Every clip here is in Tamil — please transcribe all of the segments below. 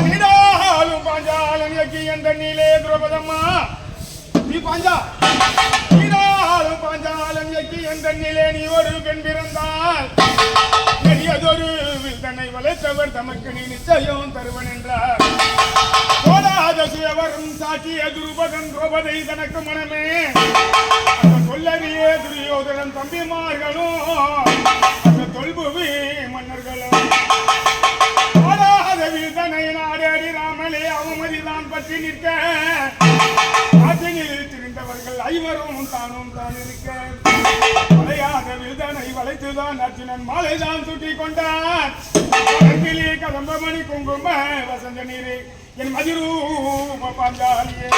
நீடாலும் பாஞ்சாலன் என்ற நீலே துரபதம்மா நீ பாஞ்சா நீடாலும் பாஞ்சாலன் என்ற நீலே நீ ஒரு பெண் பிறந்தால் பெரியதொரு வில்தனை வளைத்தவர் தமக்கு நீ நிச்சயம் தருவன் என்றார். போதாத சுயவரும் சாட்சிய துருபதன் துரோபதை தனக்கு மனமே சொல்லறியே துரியோதனன் தம்பிமார்களும் அந்த தொல்புவி மன்னர்களும் போதாத வில்தனை நாடேடி ராமலே அவமதிதான் பற்றி நிற்க ஆற்றினில் திரிந்தவர்கள் ஐவரும் தானும் தான் இருக்க வளையாத வில்தனை வளைத்துதான் அர்ஜுனன் மாலைதான் சுட்டி கொண்டார். கதம்பமணி குங்கும வசந்த நீரே என் மதிரூப பாஞ்சாலியே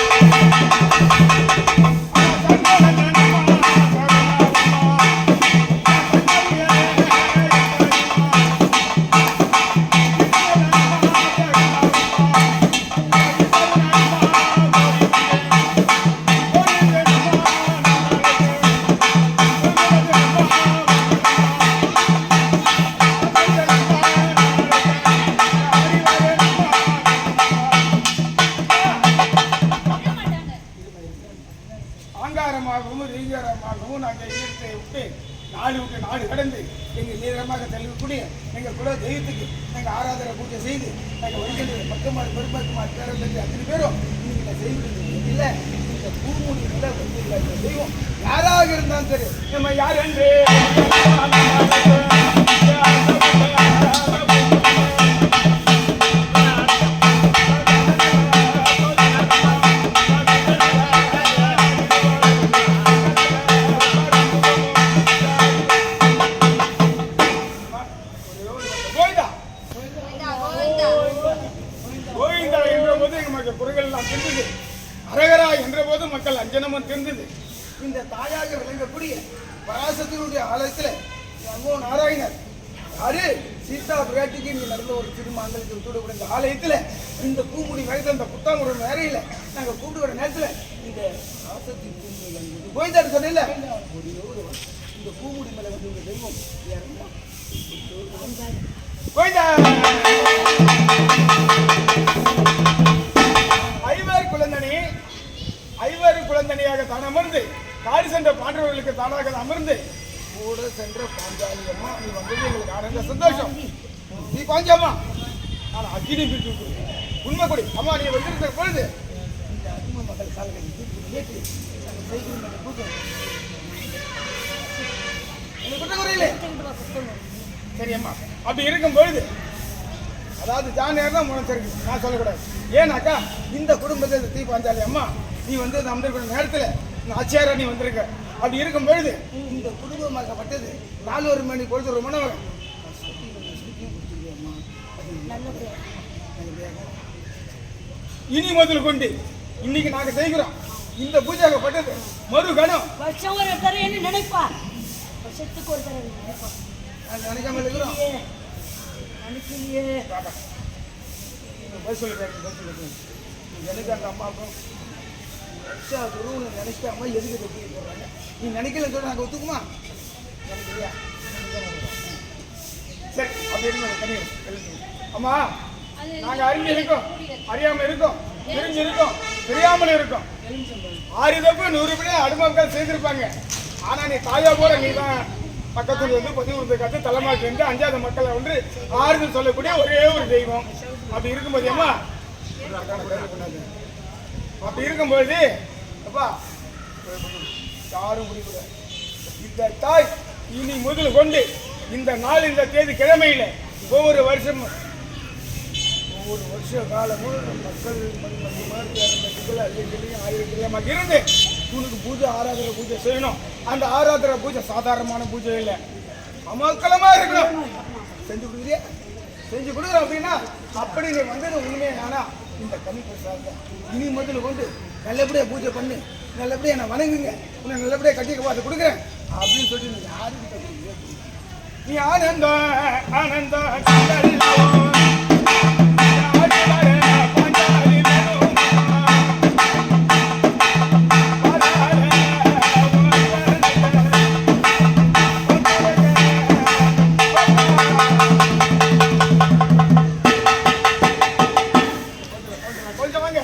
நாடு கடந்து எங்கள் நீரமாக செல்லக்கூடிய எங்கள் குல தெய்வத்துக்கு நாங்கள் ஆராதனை பூஜை செய்து நாங்கள் வழிகளில் பக்கமாறு பெருமாக்குமாறு பேரம்பேசி அத்தனை பேரும் இன்னைக்கு நான் செய்வது இல்லை. இந்த பூமூடி வந்து தெய்வம் யாராக இருந்தாலும் சரி நம்ம யார் என்று அரகரா என்ற போது மக்கள் அஞ்சனமும் தெரிந்தது. இந்த தாயாக விளங்கக்கூடிய பராசத்தினுடைய ஆலயத்தில் அங்கோ நாராயணர் யாரு சீதா பிராட்டிக்கு நீ நடந்த ஒரு திருமாங்கலுக்கு கூடக்கூடிய இந்த ஆலயத்தில் இந்த பூமுடி வயதில் இந்த புத்தாங்குற வேறையில் நாங்கள் கூப்பிடுற நேரத்தில் இந்த பராசக்தி கோயிந்தாரு சொன்ன இந்த பூமுடி மேலே வந்து இந்த தெய்வம் கோயிந்தா ஐவர் குழந்தனியாக தான் அமர்ந்து காடு சென்ற பாண்டவர்களுக்கு தானாக அமர்ந்து கூட சென்ற பாஞ்சாலி அம்மா நீ வந்தது எங்களுக்கு ஆனந்த சந்தோஷம். நீ பாஞ்சாமா நான் அக்கினி பிடித்து உண்மை கொடி அம்மா நீ வந்திருந்த பொழுது இந்த அருமை மகள் கால்களை ஏற்றி சரி அம்மா அப்படி இருக்கும் பொழுது அதாவது ஜானியார் தான் முனைச்சிருக்கு நான் சொல்லக்கூடாது. ஏன்னாக்கா இந்த குடும்பத்தில் தீ பாஞ்சாலி அம்மா நீ வந்து நம்ம நேரத்தில் ஆச்சியாரா நீ வந்திருக்க. அப்படி இருக்கும் பொழுது இந்த குடும்பமாக்கப்பட்டது 4 மணி பொழுது ஒரு மனவகம் இனி முதல் கொண்டு இன்னைக்கு நாங்க செய்கிறோம். இந்த பூஜையாகப்பட்டது மறுகணம் நினைப்பா நினைக்காம இருக்கிறோம். எனக்கு அந்த அம்மாவுக்கும் நினைக்காம எதுக்கு போடுறாங்க நீ நினைக்கலன்னு சொல்ல நாங்கள் ஒத்துக்குமா நினைக்கிறியா? சரி அப்படி அம்மா நாங்கள் அறிஞ்சு இருக்கோம் அறியாமல் இருக்கோம் தெரிஞ்சு இருக்கோம் தெரியாமல் இருக்கோம் 6 தப்பு 100 பேர் அடிமக்கள் செய்திருப்பாங்க. ஆனால் நீ தாயா போல நீ தான் பக்கத்தில் வந்து பதிவு கற்று தலைமாட்டு இருந்து 5வது மக்களை வந்து ஆறுதல் சொல்லக்கூடிய ஒரே ஒரு தெய்வம். அப்படி இருக்கும்போது அம்மா அப்படி இருக்கும்போது அப்பா யாரும் முடிவு இந்த தாய் இனி முதல் கொண்டு இந்த நாள் இந்த தேதி கிழமையில ஒவ்வொரு வருஷ காலமும் மக்கள் இருந்து உனக்கு பூஜை ஆராதனை பூஜை செய்யணும். அந்த ஆராதனை பூஜை சாதாரணமான பூஜை இல்லை, அமக்கலமா இருக்கணும். செஞ்சு கொடுக்குறியா? செஞ்சு கொடுக்குறோம் அப்படின்னா அப்படி நீ வந்தது உண்மையானா இந்த கம்மி பிரசாதத்தை இனி முதல்ல கொண்டு நல்லபடியா பூஜை பண்ணு, நல்லபடியா நான் வணங்குங்க, உன்னை நல்லபடியா கட்டிக்க பார்த்து கொடுக்குறேன் அப்படின்னு சொல்லி நீ யாருக்கிட்ட நீ ஆனந்த ஆனந்த கொஞ்சம் வாங்க